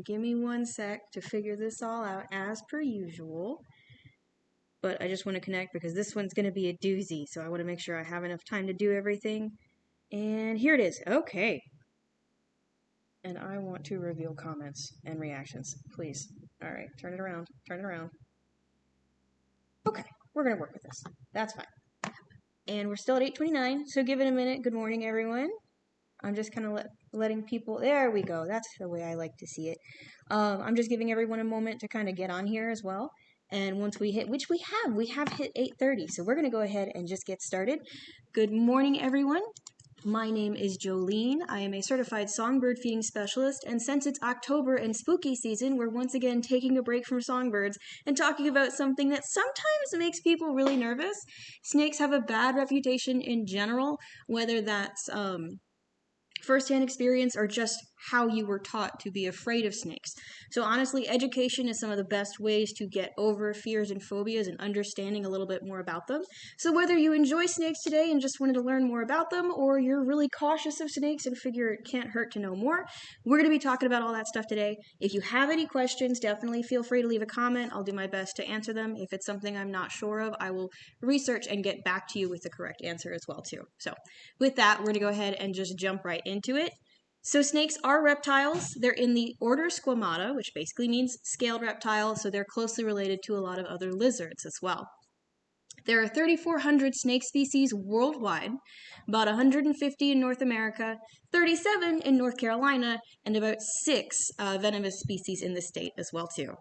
And give me 1 sec to figure this all out as per usual. But I just want to connect because this one's going to be a doozy, so I want to make sure I have enough time to do everything. And here it is. Okay. And I want to reveal comments and reactions, please. All right, turn it around. Turn it around. Okay, we're going to work with this. That's fine. And we're still at 8:29, so give it a minute. Good morning, everyone. I'm just kind of letting people, there we go. That's the way I like to see it. I'm just giving everyone a moment to kind of get on here as well. And once we hit, which we have hit 8:30. So we're going to go ahead and just get started. Good morning, everyone. My name is Jolene. I am a certified songbird feeding specialist, and since it's October and spooky season, we're once again taking a break from songbirds and talking about something that sometimes makes people really nervous. Snakes have a bad reputation in general, whether that's firsthand experience or just how you were taught to be afraid of snakes. So honestly, education is some of the best ways to get over fears and phobias and understanding a little bit more about them. So whether you enjoy snakes today and just wanted to learn more about them, or you're really cautious of snakes and figure it can't hurt to know more, we're going to be talking about all that stuff today. If you have any questions, definitely feel free to leave a comment. I'll do my best to answer them. If it's something I'm not sure of, I will research and get back to you with the correct answer as well too. So with that, we're going to go ahead and just jump right into it. So snakes are reptiles. They're in the order Squamata, which basically means scaled reptile, so they're closely related to a lot of other lizards as well. There are 3,400 snake species worldwide, about 150 in North America, 37 in North Carolina, and about 6 venomous species in the state as well too.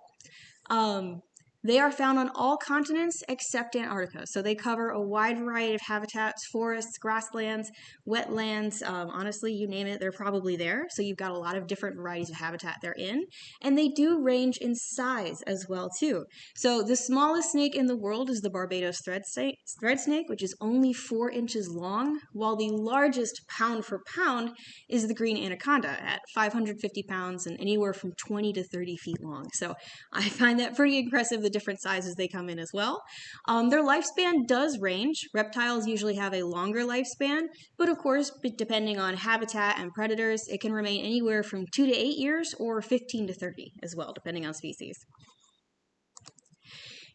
They are found on all continents except Antarctica. So they cover a wide variety of habitats, forests, grasslands, wetlands, honestly, you name it, they're probably there. So you've got a lot of different varieties of habitat they're in. And they do range in size as well, too. So the smallest snake in the world is the Barbados thread snake, which is only 4 inches long, while the largest pound for pound is the green anaconda at 550 pounds and anywhere from 20 to 30 feet long. So I find that pretty impressive, the different sizes they come in as well. Their lifespan does range. Reptiles usually have a longer lifespan, but of course, depending on habitat and predators, it can remain anywhere from 2 to 8 years or 15 to 30 as well, depending on species.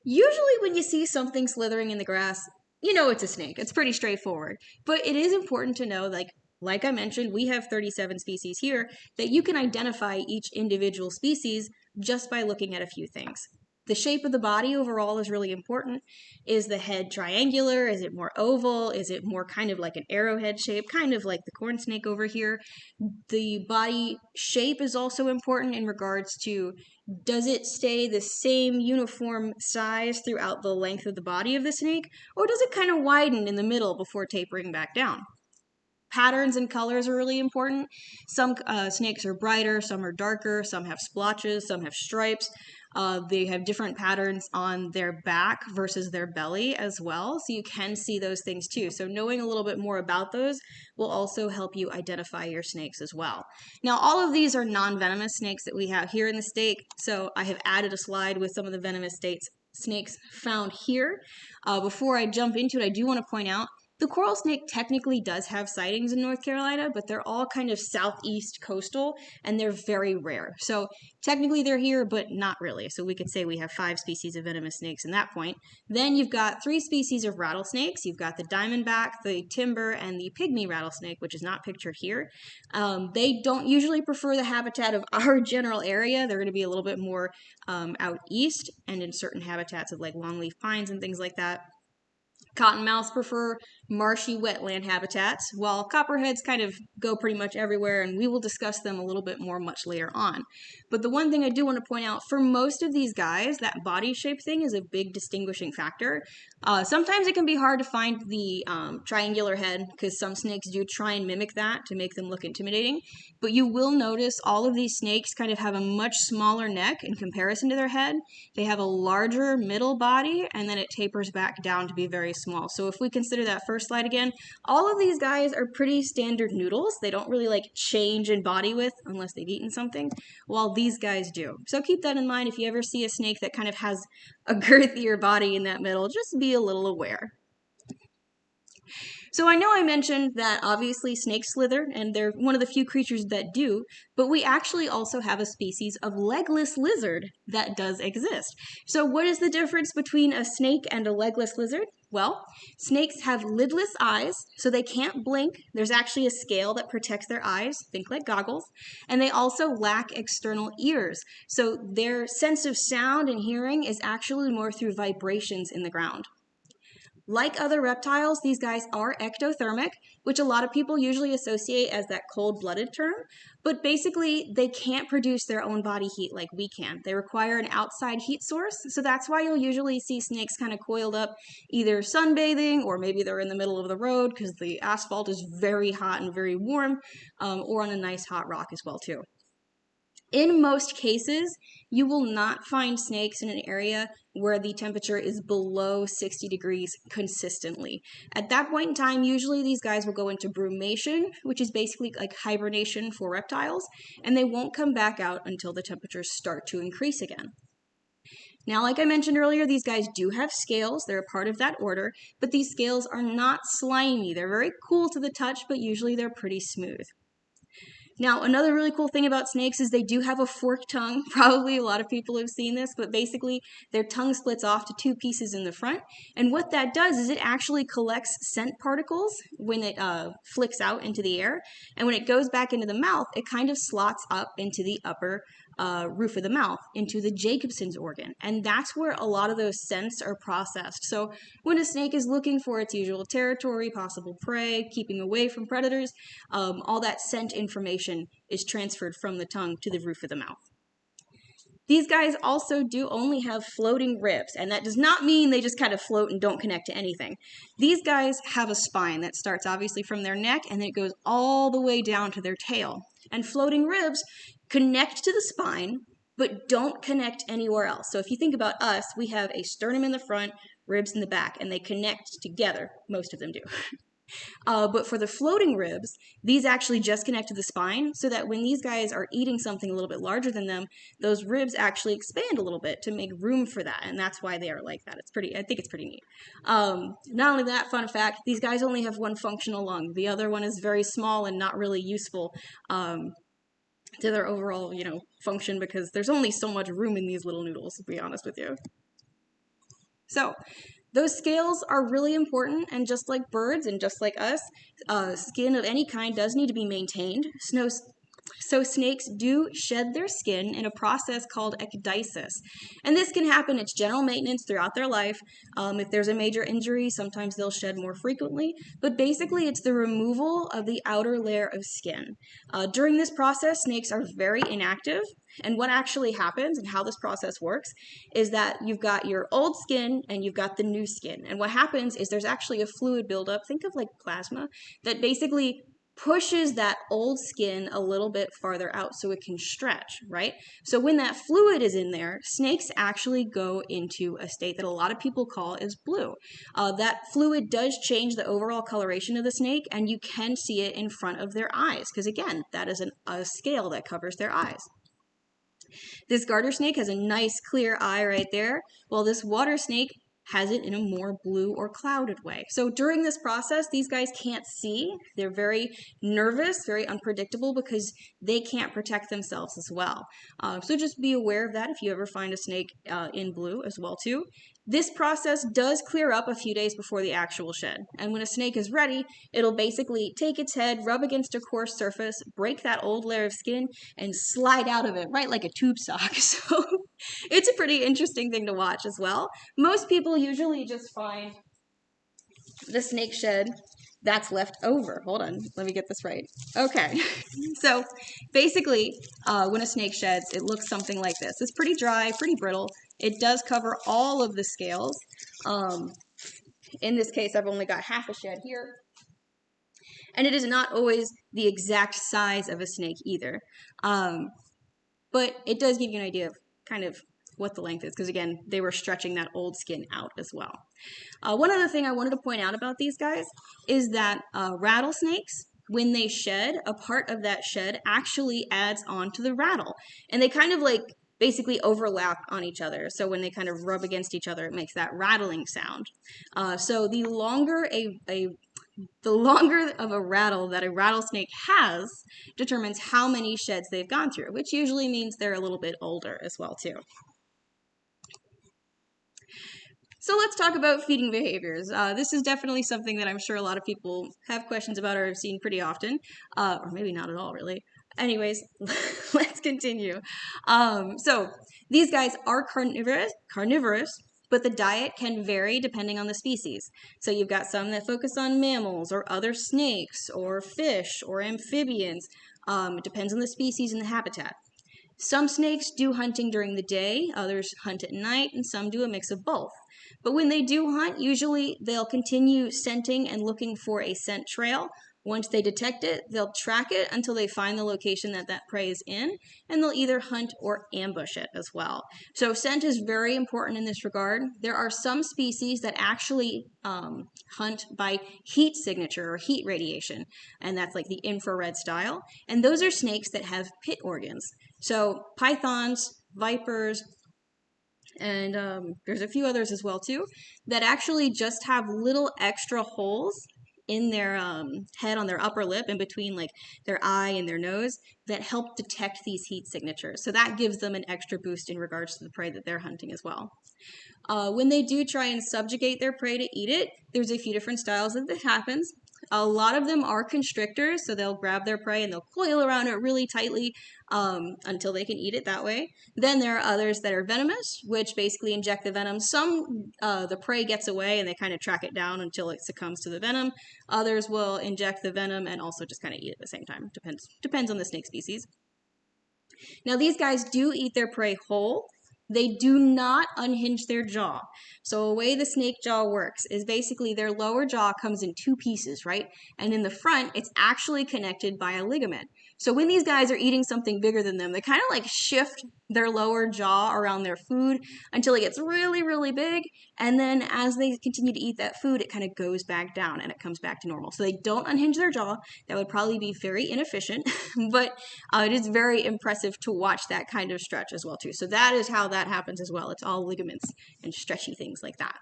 Usually when you see something slithering in the grass, you know it's a snake. It's pretty straightforward. But it is important to know, like I mentioned, we have 37 species here, that you can identify each individual species just by looking at a few things. The shape of the body overall is really important. Is the head triangular? Is it more oval? Is it more kind of like an arrowhead shape, kind of like the corn snake over here? The body shape is also important in regards to, does it stay the same uniform size throughout the length of the body of the snake, or does it kind of widen in the middle before tapering back down? Patterns and colors are really important. Some snakes are brighter, some are darker, some have splotches, some have stripes. They have different patterns on their back versus their belly as well, so you can see those things too. So knowing a little bit more about those will also help you identify your snakes as well. Now, all of these are non-venomous snakes that we have here in the state, so I have added a slide with some of the venomous snakes found here. Before I jump into it, I do want to point out the coral snake technically does have sightings in North Carolina, but they're all kind of southeast coastal, and they're very rare. So technically they're here, but not really. So we could say we have 5 species of venomous snakes in that point. Then you've got 3 species of rattlesnakes. You've got the diamondback, the timber, and the pygmy rattlesnake, which is not pictured here. They don't usually prefer the habitat of our general area. They're going to be a little bit more out east and in certain habitats of like longleaf pines and things like that. Cottonmouths prefer marshy wetland habitats, while copperheads kind of go pretty much everywhere, and we will discuss them a little bit more much later on. But the one thing I do want to point out, for most of these guys, that body shape thing is a big distinguishing factor. Sometimes it can be hard to find the triangular head, because some snakes do try and mimic that to make them look intimidating, but you will notice all of these snakes kind of have a much smaller neck in comparison to their head. They have a larger middle body, and then it tapers back down to be very small. So if we consider that first slide again, all of these guys are pretty standard noodles. They don't really like change in body width unless they've eaten something, while these guys do. So keep that in mind. If you ever see a snake that kind of has a girthier body in that middle, just be a little aware. So I know I mentioned that obviously snakes slither, and they're one of the few creatures that do, but we actually also have a species of legless lizard that does exist. So what is the difference between a snake and a legless lizard? Well, snakes have lidless eyes, so they can't blink. There's actually a scale that protects their eyes, think like goggles, and they also lack external ears. So their sense of sound and hearing is actually more through vibrations in the ground. Like other reptiles, these guys are ectothermic, which a lot of people usually associate as that cold-blooded term, but basically they can't produce their own body heat like we can. They require an outside heat source, so that's why you'll usually see snakes kind of coiled up, either sunbathing or maybe they're in the middle of the road because the asphalt is very hot and very warm, or on a nice hot rock as well too. In most cases, you will not find snakes in an area where the temperature is below 60 degrees consistently. At that point in time, usually these guys will go into brumation, which is basically like hibernation for reptiles, and they won't come back out until the temperatures start to increase again. Now, like I mentioned earlier, these guys do have scales. They're a part of that order, but these scales are not slimy. They're very cool to the touch, but usually they're pretty smooth. Now, another really cool thing about snakes is they do have a forked tongue. Probably a lot of people have seen this, but basically their tongue splits off to two pieces in the front. And what that does is it actually collects scent particles when it flicks out into the air. And when it goes back into the mouth, it kind of slots up into the upper roof of the mouth, into the Jacobson's organ. And that's where a lot of those scents are processed. So when a snake is looking for its usual territory, possible prey, keeping away from predators, all that scent information is transferred from the tongue to the roof of the mouth. These guys also do only have floating ribs, and that does not mean they just kind of float and don't connect to anything. These guys have a spine that starts obviously from their neck and then it goes all the way down to their tail. And floating ribs connect to the spine, but don't connect anywhere else. So if you think about us, we have a sternum in the front, ribs in the back, and they connect together. Most of them do. But for the floating ribs, these actually just connect to the spine so that when these guys are eating something a little bit larger than them, those ribs actually expand a little bit to make room for that. And that's why they are like that. I think it's pretty neat. Not only that, fun fact, these guys only have one functional lung. The other one is very small and not really useful to their overall, function because there's only so much room in these little noodles, to be honest with you. So, those scales are really important, and just like birds and just like us, skin of any kind does need to be maintained. So snakes do shed their skin in a process called ecdysis. And this can happen, it's general maintenance throughout their life. If there's a major injury, sometimes they'll shed more frequently. But basically, it's the removal of the outer layer of skin. During this process, snakes are very inactive. And what actually happens and how this process works is that you've got your old skin and you've got the new skin. And what happens is there's actually a fluid buildup, think of like plasma, that basically pushes that old skin a little bit farther out so it can stretch, right? So when that fluid is in there, snakes actually go into a state that a lot of people call is blue. That fluid does change the overall coloration of the snake, and you can see it in front of their eyes, because again, that is a scale that covers their eyes. This garter snake has a nice clear eye right there, while this water snake has it in a more blue or clouded way. So during this process, these guys can't see. They're very nervous, very unpredictable because they can't protect themselves as well. So just be aware of that if you ever find a snake in blue as well too. This process does clear up a few days before the actual shed. And when a snake is ready, it'll basically take its head, rub against a coarse surface, break that old layer of skin, and slide out of it, right like a tube sock. So it's a pretty interesting thing to watch as well. Most people usually just find the snake shed that's left over. Hold on, let me get this right. Okay, so basically when a snake sheds, it looks something like this. It's pretty dry, pretty brittle. It does cover all of the scales. In this case, I've only got half a shed here. And it is not always the exact size of a snake either. But it does give you an idea of kind of what the length is, because again, they were stretching that old skin out as well. One other thing I wanted to point out about these guys is that rattlesnakes, when they shed, a part of that shed actually adds on to the rattle. And they kind of like basically overlap on each other. So when they kind of rub against each other, it makes that rattling sound. So the longer a The longer of a rattle that a rattlesnake has determines how many sheds they've gone through, which usually means they're a little bit older as well too. So let's talk about feeding behaviors. This is definitely something that I'm sure a lot of people have questions about or have seen pretty often, or maybe not at all, really. Anyways, let's continue. So these guys are carnivorous, but the diet can vary depending on the species. So you've got some that focus on mammals or other snakes or fish or amphibians. It depends on the species and the habitat. Some snakes do hunting during the day, others hunt at night, and some do a mix of both. But when they do hunt, usually they'll continue scenting and looking for a scent trail. Once they detect it, they'll track it until they find the location that that prey is in, and they'll either hunt or ambush it as well. So scent is very important in this regard. There are some species that actually hunt by heat signature or heat radiation, and that's like the infrared style. And those are snakes that have pit organs. So pythons, vipers, and there's a few others as well too, that actually just have little extra holes in their head on their upper lip in between like their eye and their nose that help detect these heat signatures. So that gives them an extra boost in regards to the prey that they're hunting as well. When they do try and subjugate their prey to eat it, there's a few different styles that this happens. A lot of them are constrictors, so they'll grab their prey and they'll coil around it really tightly until they can eat it that way. Then there are others that are venomous, which basically inject the venom. Some, the prey gets away and they kind of track it down until it succumbs to the venom. Others will inject the venom and also just kind of eat it at the same time. Depends on the snake species. Now, these guys do eat their prey whole. They do not unhinge their jaw. So a way the snake jaw works is basically their lower jaw comes in two pieces, right? And in the front, it's actually connected by a ligament. So when these guys are eating something bigger than them, they kind of like shift their lower jaw around their food until it gets really, really big. And then as they continue to eat that food, it kind of goes back down and it comes back to normal. So they don't unhinge their jaw. That would probably be very inefficient, but it is very impressive to watch that kind of stretch as well too. So that is how that happens as well. It's all ligaments and stretchy things like that.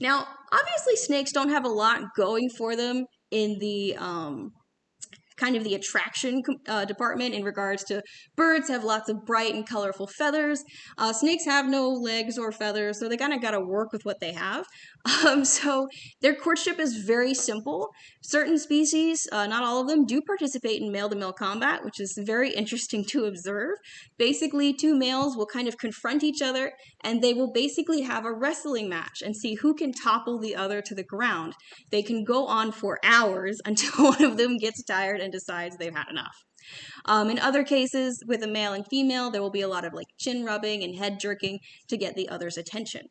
Now, obviously snakes don't have a lot going for them in the kind of the attraction department in regards to birds have lots of bright and colorful feathers. Snakes have no legs or feathers, so they kind of got to work with what they have. So their courtship is very simple. Certain species, not all of them, do participate in male-to-male combat, which is very interesting to observe. Basically, two males will kind of confront each other, and they will basically have a wrestling match and see who can topple the other to the ground. They can go on for hours until one of them gets tired and decides they've had enough. In other cases, with a male and female, there will be a lot of like chin rubbing and head jerking to get the other's attention.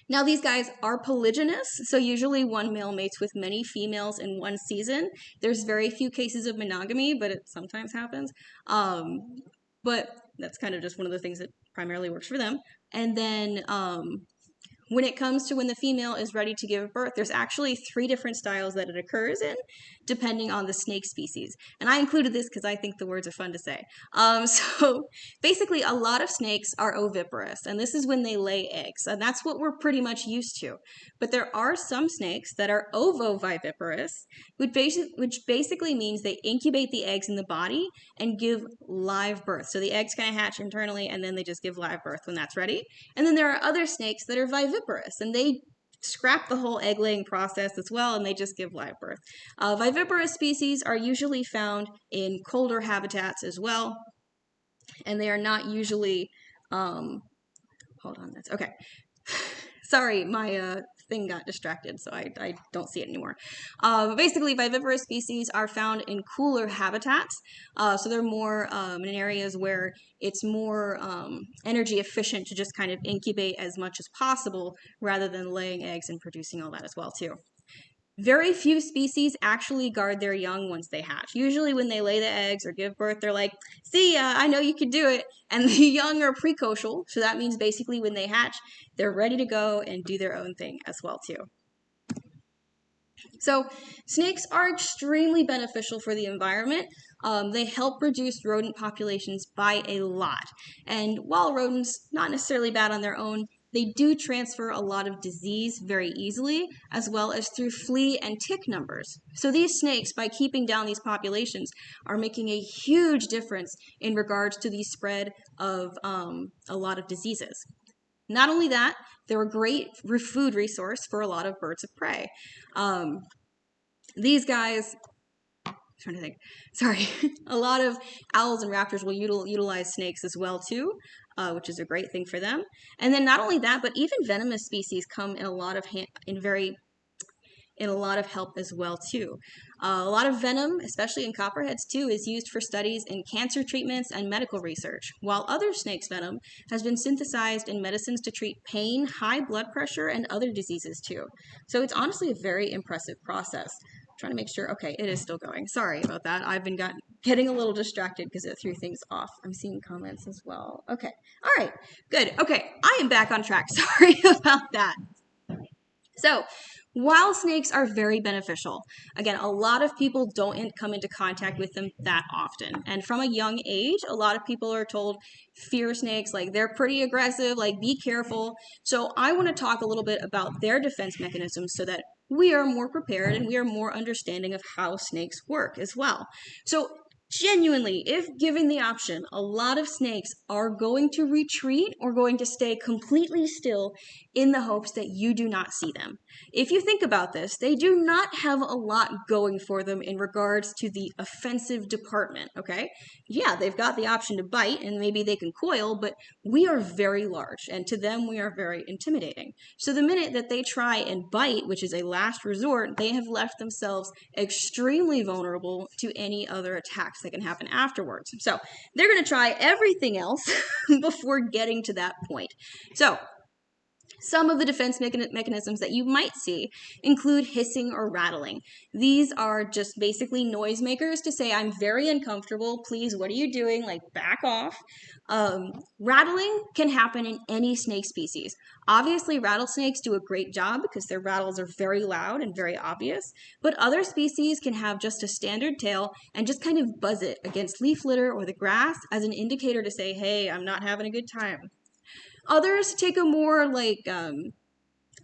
Now, these guys are polygynous, so usually one male mates with many females in one season. There's very few cases of monogamy, but it sometimes happens. But that's kind of just one of the things that primarily works for them. And then when it comes to when the female is ready to give birth, there's actually 3 different styles that it occurs in, depending on the snake species. And I included this because I think the words are fun to say. So basically, a lot of snakes are oviparous, and this is when they lay eggs, and that's what we're pretty much used to. But there are some snakes that are ovoviviparous, which basically means they incubate the eggs in the body and give live birth. So the eggs kind of hatch internally, and then they just give live birth when that's ready. And then there are other snakes that are viviparous, and they scrap the whole egg laying process as well, and they just give live birth. Viviparous species are usually found in colder habitats as well, and they are not usually, hold on, that's, okay. Sorry, my thing got distracted, so I don't see it anymore. Basically, viviparous species are found in cooler habitats, so they're more in areas where it's more energy efficient to just kind of incubate as much as possible rather than laying eggs and producing all that as well too. Very few species actually guard their young once they hatch. Usually when they lay the eggs or give birth, they're like, see ya, I know you can do it. And the young are precocial, so that means basically when they hatch, they're ready to go and do their own thing as well too. So snakes are extremely beneficial for the environment. They help reduce rodent populations by a lot. And while rodents not necessarily bad on their own, they do transfer a lot of disease very easily, as well as through flea and tick numbers. So these snakes, by keeping down these populations, are making a huge difference in regards to the spread of a lot of diseases. Not only that, they're a great food resource for a lot of birds of prey. These guys, I'm trying to think, sorry, a lot of owls and raptors will utilize snakes as well too, which is a great thing for them. And then not only that, but even venomous species come in a lot of help as well too. A lot of venom, especially in copperheads too, is used for studies in cancer treatments and medical research, while other snakes' venom has been synthesized in medicines to treat pain, high blood pressure, and other diseases too. So it's honestly a very impressive process. I'm trying to make sure, okay, it is still going. Sorry about that. I've been getting a little distracted because it threw things off. I'm seeing comments as well. Okay, all right, good. Okay, I am back on track. Sorry about that. So, while snakes are very beneficial, again, a lot of people don't come into contact with them that often. And from a young age, a lot of people are told fear snakes, like they're pretty aggressive, like be careful. So I want to talk a little bit about their defense mechanisms so that we are more prepared and we are more understanding of how snakes work as well. So genuinely, if given the option, a lot of snakes are going to retreat or going to stay completely still in the hopes that you do not see them. If you think about this, they do not have a lot going for them in regards to the offensive department, okay? Yeah, they've got the option to bite and maybe they can coil, but we are very large and to them we are very intimidating. So the minute that they try and bite, which is a last resort, they have left themselves extremely vulnerable to any other attacks that can happen afterwards. So they're going to try everything else before getting to that point. So some of the defense mechanisms that you might see include hissing or rattling. These are just basically noisemakers to say, I'm very uncomfortable, please, what are you doing? Like, back off. Rattling can happen in any snake species. Obviously, rattlesnakes do a great job because their rattles are very loud and very obvious, but other species can have just a standard tail and just kind of buzz it against leaf litter or the grass as an indicator to say, hey, I'm not having a good time. Others take a more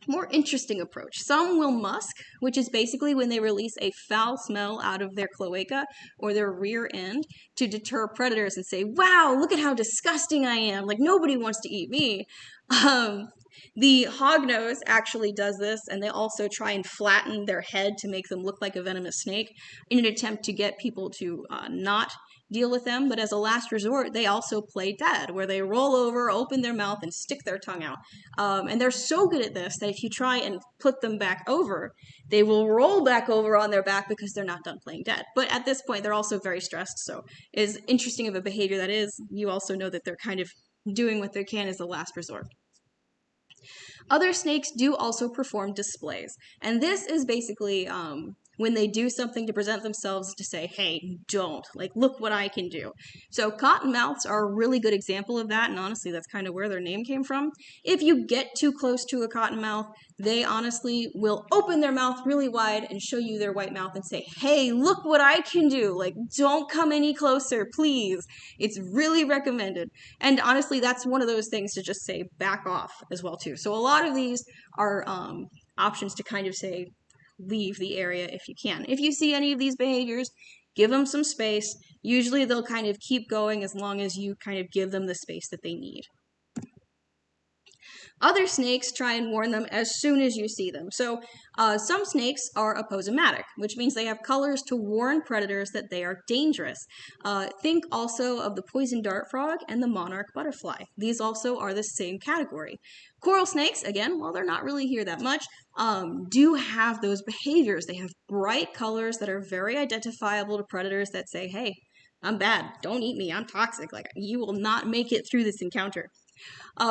more interesting approach. Some will musk, which is basically when they release a foul smell out of their cloaca or their rear end to deter predators and say, wow, look at how disgusting I am. Like, nobody wants to eat me. The hognose actually does this, and they also try and flatten their head to make them look like a venomous snake in an attempt to get people to not deal with them. But as a last resort, they also play dead, where they roll over, open their mouth, and stick their tongue out. And they're so good at this that if you try and put them back over, they will roll back over on their back because they're not done playing dead. But at this point, they're also very stressed, so as interesting of a behavior that is, you also know that they're kind of doing what they can as a last resort. Other snakes do also perform displays, and this is basically when they do something to present themselves to say, hey, don't, like, look what I can do. So cottonmouths are a really good example of that, and honestly, that's kind of where their name came from. If you get too close to a cottonmouth, they honestly will open their mouth really wide and show you their white mouth and say, hey, look what I can do. Like, don't come any closer, please. It's really recommended. And honestly, that's one of those things to just say back off as well, too. So a lot of these are options to kind of say, leave the area if you can. If you see any of these behaviors, give them some space. Usually they'll kind of keep going as long as you kind of give them the space that they need. Other snakes try and warn them as soon as you see them. So some snakes are aposematic, which means they have colors to warn predators that they are dangerous. Think also of the poison dart frog and the monarch butterfly. These also are the same category. Coral snakes, again, while they're not really here that much, do have those behaviors. They have bright colors that are very identifiable to predators that say, hey, I'm bad, don't eat me, I'm toxic, like, you will not make it through this encounter.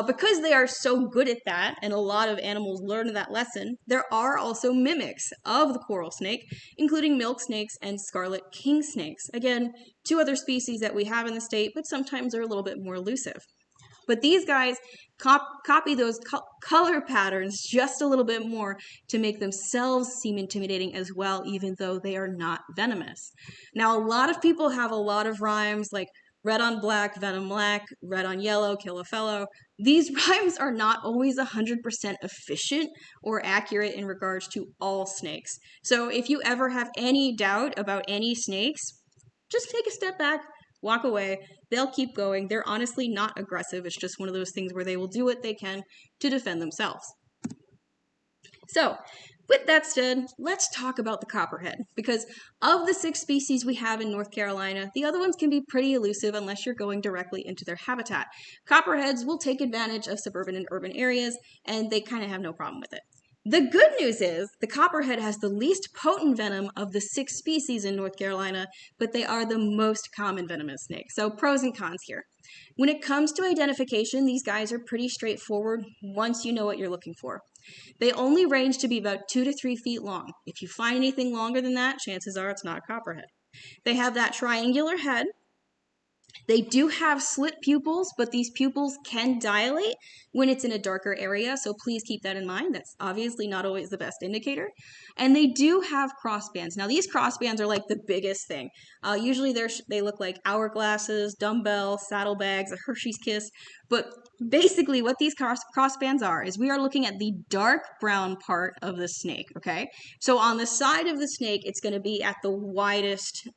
Because they are so good at that, and a lot of animals learn that lesson, there are also mimics of the coral snake, including milk snakes and scarlet king snakes. Again, two other species that we have in the state, but sometimes are a little bit more elusive. But these guys copy those color patterns just a little bit more to make themselves seem intimidating as well, even though they are not venomous. Now, a lot of people have a lot of rhymes like red on black, venom black, red on yellow, kill a fellow. These rhymes are not always 100% efficient or accurate in regards to all snakes. So if you ever have any doubt about any snakes, just take a step back, walk away. They'll keep going. They're honestly not aggressive. It's just one of those things where they will do what they can to defend themselves. So, with that said, let's talk about the copperhead, because of the 6 species we have in North Carolina, the other ones can be pretty elusive unless you're going directly into their habitat. Copperheads will take advantage of suburban and urban areas, and they kind of have no problem with it. The good news is the copperhead has the least potent venom of the 6 species in North Carolina, but they are the most common venomous snake. So pros and cons here. When it comes to identification, these guys are pretty straightforward once you know what you're looking for. They only range to be about 2 to 3 feet long. If you find anything longer than that, chances are it's not a copperhead. They have that triangular head. They do have slit pupils, but these pupils can dilate when it's in a darker area, so please keep that in mind. That's obviously not always the best indicator. And they do have crossbands. Now, these crossbands are like the biggest thing. Usually they look like hourglasses, dumbbells, saddlebags, a Hershey's Kiss. But basically what these crossbands are is we are looking at the dark brown part of the snake, okay? So on the side of the snake, it's going to be at the widest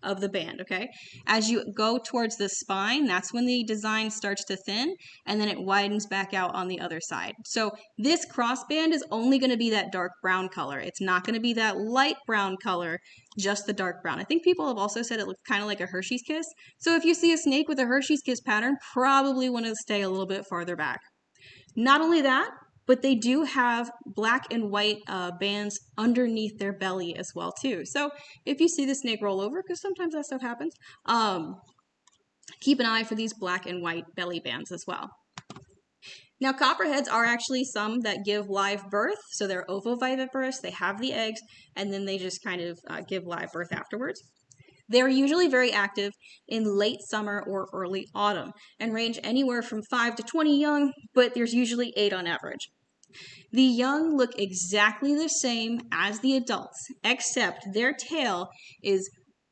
of the band, okay? As you go towards the spine, that's when the design starts to thin, and then it widens back out on the other side. So this crossband is only going to be that dark brown color. It's not going to be that light brown color, just the dark brown. I think people have also said it looks kind of like a Hershey's Kiss. So if you see a snake with a Hershey's Kiss pattern, probably want to stay a little bit farther back. Not only that, but they do have black and white bands underneath their belly as well too. So if you see the snake roll over, because sometimes that stuff happens, keep an eye for these black and white belly bands as well. Now, copperheads are actually some that give live birth, so they're ovoviviparous, they have the eggs, and then they just kind of give live birth afterwards. They're usually very active in late summer or early autumn and range anywhere from 5 to 20 young, but there's usually 8 on average. The young look exactly the same as the adults, except their tail is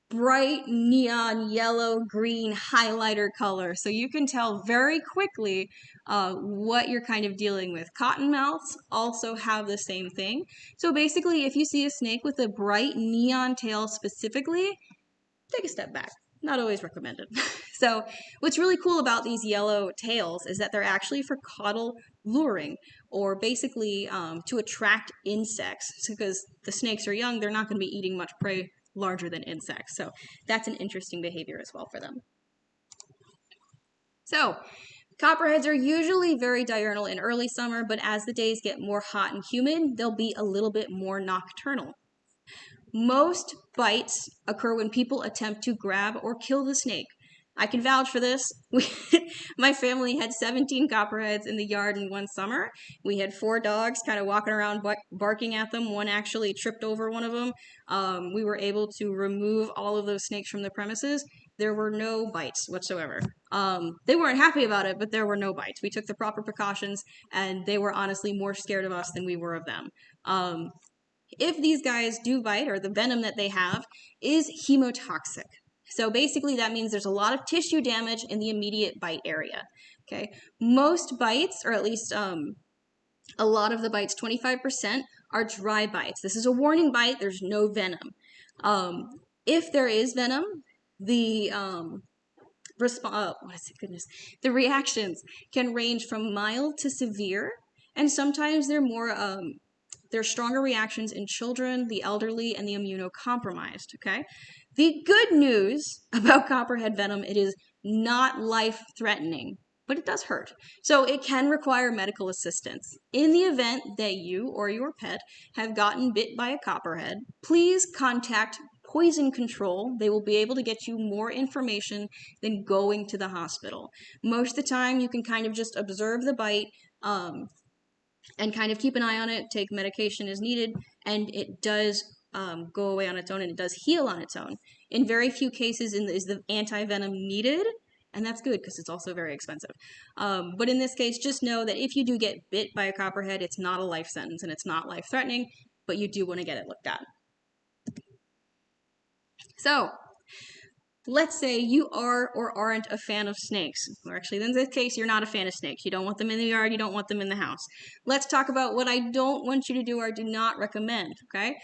bright neon yellow green highlighter color, so you can tell very quickly what you're kind of dealing with. Cottonmouths also have the same thing. So basically, if you see a snake with a bright neon tail specifically, take a step back. Not always recommended. So what's really cool about these yellow tails is that they're actually for caudal luring, or basically to attract insects, because the snakes are young, they're not going to be eating much prey larger than insects. So that's an interesting behavior as well for them. So copperheads are usually very diurnal in early summer, but as the days get more hot and humid, they'll be a little bit more nocturnal. Most bites occur when people attempt to grab or kill the snake. I can vouch for this. My family had 17 copperheads in the yard in one summer. We had 4 dogs kind of walking around barking at them. One actually tripped over one of them. We were able to remove all of those snakes from the premises. There were no bites whatsoever. They weren't happy about it, but there were no bites. We took the proper precautions, and they were honestly more scared of us than we were of them. If these guys do bite, or the venom that they have is hemotoxic. So basically that means there's a lot of tissue damage in the immediate bite area. Okay, most bites, or at least a lot of the bites, 25%, are dry bites. This is a warning bite. There's no venom. If there is venom, the the reactions can range from mild to severe, and sometimes they're more there's stronger reactions in children, the elderly, and the immunocompromised, okay? The good news about copperhead venom, it is not life-threatening, but it does hurt. So it can require medical assistance. In the event that you or your pet have gotten bit by a copperhead, please contact poison control. They will be able to get you more information than going to the hospital. Most of the time, you can kind of just observe the bite, and kind of keep an eye on it, take medication as needed, and it does go away on its own, and it does heal on its own. In very few cases is the anti-venom needed, and that's good because it's also very expensive. But in this case, just know that if you do get bit by a copperhead, it's not a life sentence and it's not life-threatening, but you do want to get it looked at. So, let's say you are or aren't a fan of snakes. Or actually, in this case, you're not a fan of snakes. You don't want them in the yard, you don't want them in the house. Let's talk about what I don't want you to do or do not recommend, okay?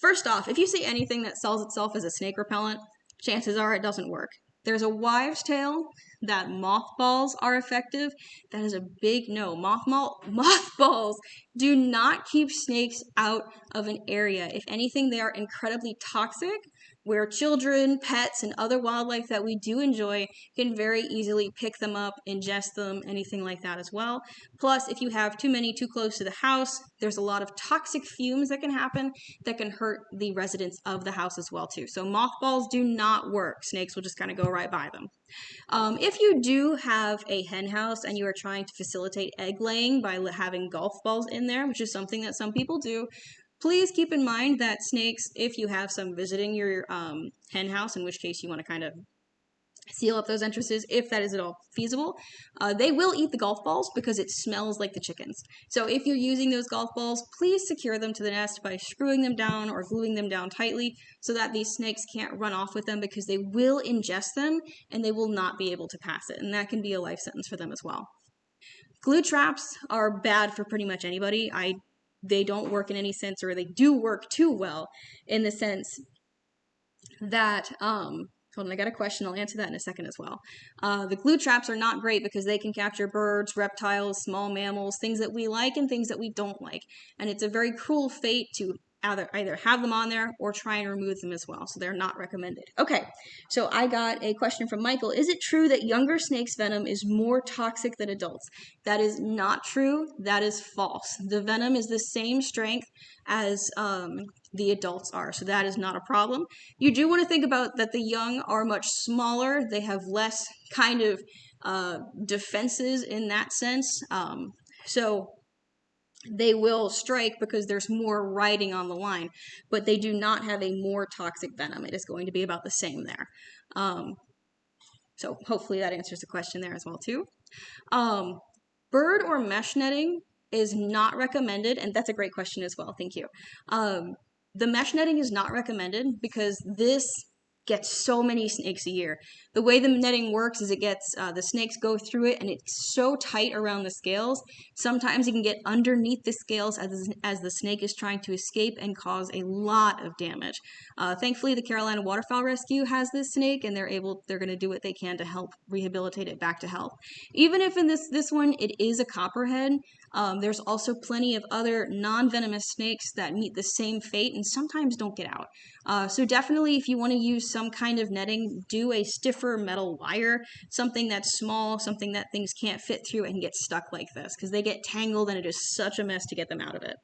First off, if you see anything that sells itself as a snake repellent, chances are it doesn't work. There's a wives' tale that mothballs are effective. That is a big no. Mothballs do not keep snakes out of an area. If anything, they are incredibly toxic, where children, pets, and other wildlife that we do enjoy can very easily pick them up, ingest them, anything like that as well. Plus, if you have too many too close to the house, there's a lot of toxic fumes that can happen that can hurt the residents of the house as well too. So mothballs do not work. Snakes will just kind of go right by them. If you do have a hen house and you are trying to facilitate egg laying by having golf balls in there, which is something that some people do, please keep in mind that snakes, if you have some visiting your hen house, in which case you want to kind of seal up those entrances if that is at all feasible, they will eat the golf balls because it smells like the chickens. So if you're using those golf balls, please secure them to the nest by screwing them down or gluing them down tightly so that these snakes can't run off with them, because they will ingest them and they will not be able to pass it, and that can be a life sentence for them as well. Glue traps are bad for pretty much anybody. They don't work in any sense, or they do work too well in the sense that hold on, I got a question. I'll answer that in a second as well. The glue traps are not great because they can capture birds, reptiles, small mammals, things that we like and things that we don't like. And it's a very cruel fate to either have them on there or try and remove them as well. So they're not recommended. Okay, so I got a question from Michael. Is it true that younger snakes' venom is more toxic than adults? That is not true. That is false. The venom is the same strength as the adults are, so that is not a problem. You do want to think about that the young are much smaller. They have less kind of defenses in that sense. So they will strike because there's more riding on the line, but they do not have a more toxic venom. It is going to be about the same there. So hopefully that answers the question there as well too. Bird or mesh netting is not recommended, and that's a great question as well. Thank you. The mesh netting is not recommended because this gets so many snakes a year. The way the netting works is it gets, the snakes go through it and it's so tight around the scales. Sometimes it can get underneath the scales as the snake is trying to escape and cause a lot of damage. Thankfully, the Carolina Waterfowl Rescue has this snake and they're going to do what they can to help rehabilitate it back to health. Even if in this one it is a copperhead, there's also plenty of other non-venomous snakes that meet the same fate and sometimes don't get out. So definitely, if you want to use some kind of netting, do a stiffer metal wire, something that's small, something that things can't fit through and get stuck like this, because they get tangled and it is such a mess to get them out of it.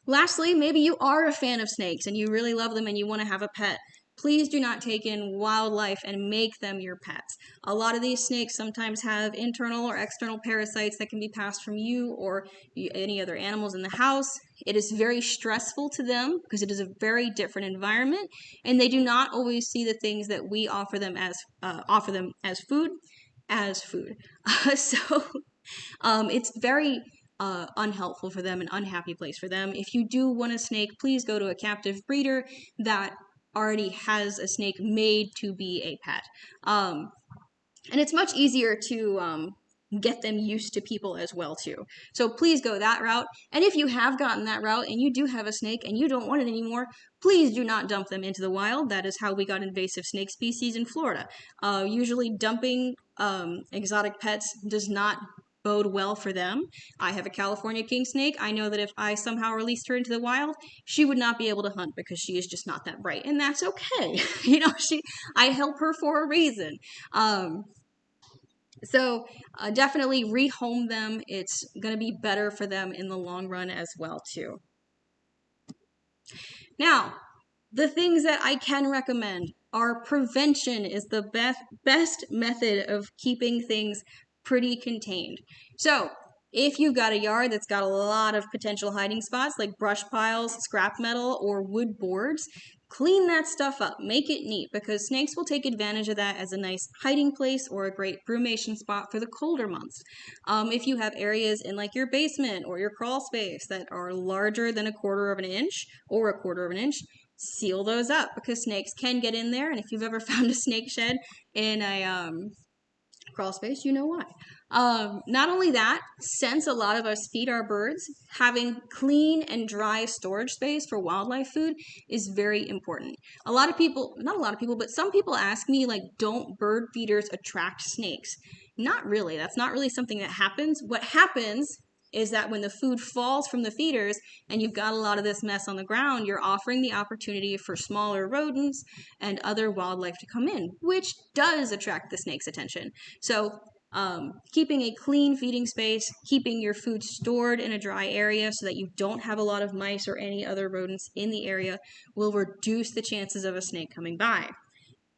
Lastly, maybe you are a fan of snakes and you really love them and you want to have a pet. Please do not take in wildlife and make them your pets. A lot of these snakes sometimes have internal or external parasites that can be passed from you or any other animals in the house. It is very stressful to them because it is a very different environment, and they do not always see the things that we offer them as food. So it's very unhelpful for them, an unhappy place for them. If you do want a snake, please go to a captive breeder that already has a snake made to be a pet. And it's much easier to get them used to people as well too. So please go that route. And if you have gotten that route and you do have a snake and you don't want it anymore, please do not dump them into the wild. That is how we got invasive snake species in Florida. Usually dumping exotic pets does not bode well for them. I have a California king snake. I know that if I somehow released her into the wild, she would not be able to hunt because she is just not that bright, and that's okay. I help her for a reason. So definitely rehome them. It's going to be better for them in the long run as well too. Now, the things that I can recommend are prevention is the best method of keeping things pretty contained. So if you've got a yard that's got a lot of potential hiding spots like brush piles, scrap metal, or wood boards, clean that stuff up. Make it neat, because snakes will take advantage of that as a nice hiding place or a great brumation spot for the colder months. If you have areas in like your basement or your crawl space that are larger than 1/4 of an inch or 1/4 of an inch, seal those up because snakes can get in there. And if you've ever found a snake shed in a crawl space, you know why. Not only that, since a lot of us feed our birds, having clean and dry storage space for wildlife food is very important. A lot of people, not a lot of people, but some people ask me, like, don't bird feeders attract snakes? Not really. That's not really something that happens. What happens is that when the food falls from the feeders and you've got a lot of this mess on the ground, you're offering the opportunity for smaller rodents and other wildlife to come in, which does attract the snake's attention. So keeping a clean feeding space, keeping your food stored in a dry area so that you don't have a lot of mice or any other rodents in the area will reduce the chances of a snake coming by.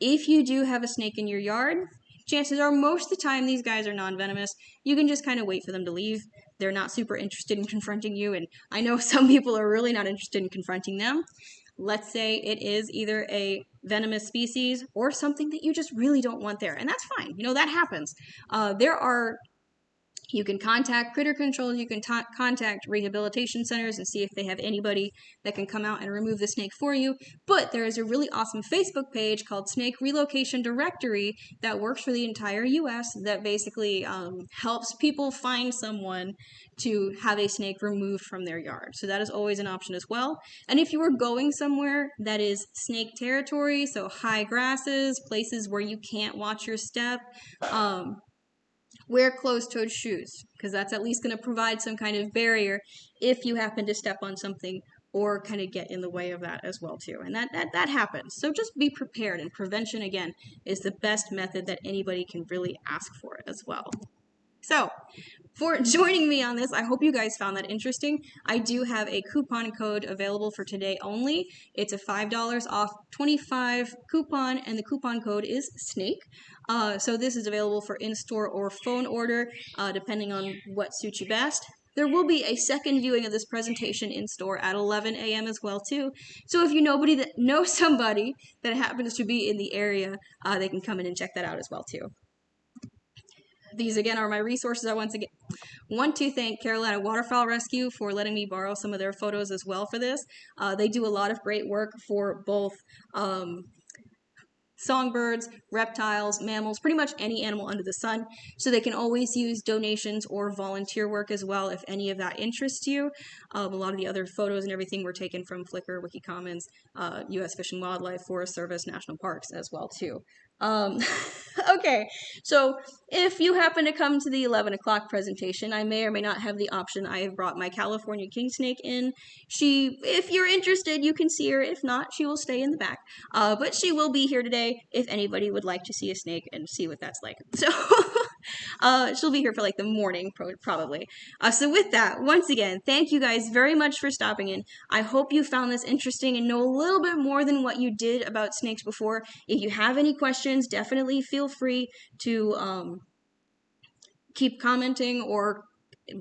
If you do have a snake in your yard, chances are most of the time these guys are non-venomous. You can just kind of wait for them to leave. They're not super interested in confronting you, and I know some people are really not interested in confronting them. Let's say it is either a venomous species or something that you just really don't want there, and that's fine. You know, that happens. You can contact critter control, you can contact rehabilitation centers and see if they have anybody that can come out and remove the snake for you. But there is a really awesome Facebook page called Snake Relocation Directory that works for the entire US that basically helps people find someone to have a snake removed from their yard. So that is always an option as well. And if you are going somewhere that is snake territory, so high grasses, places where you can't watch your step, wear closed-toed shoes, because that's at least going to provide some kind of barrier if you happen to step on something or kind of get in the way of that as well too. And that happens. So just be prepared, and prevention, again, is the best method that anybody can really ask for as well. So, for joining me on this, I hope you guys found that interesting. I do have a coupon code available for today only. It's a $5 off 25 coupon, and the coupon code is SNAKE. So this is available for in-store or phone order, depending on what suits you best. There will be a second viewing of this presentation in store at 11 a.m. as well too. So if you know somebody that happens to be in the area, they can come in and check that out as well too. These again are my resources. I once again want to thank Carolina Waterfowl Rescue for letting me borrow some of their photos as well for this. They do a lot of great work for both songbirds, reptiles, mammals, pretty much any animal under the sun. So they can always use donations or volunteer work as well if any of that interests you. A lot of the other photos and everything were taken from Flickr, Wikicommons, U.S. Fish and Wildlife, Forest Service, National Parks as well too. Okay, so if you happen to come to the 11 o'clock presentation, I may or may not have the option. I have brought my California king snake in. If you're interested, you can see her. If not, she will stay in the back. But she will be here today if anybody would like to see a snake and see what that's like. So she'll be here for like the morning, probably. So with that, once again, thank you guys very much for stopping in. I hope you found this interesting and know a little bit more than what you did about snakes before. If you have any questions, definitely feel free to keep commenting or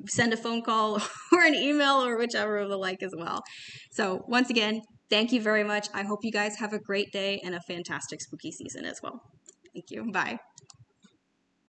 send a phone call or an email or whichever of the like as well. So once again, thank you very much. I hope you guys have a great day and a fantastic spooky season as well. Thank you. Bye.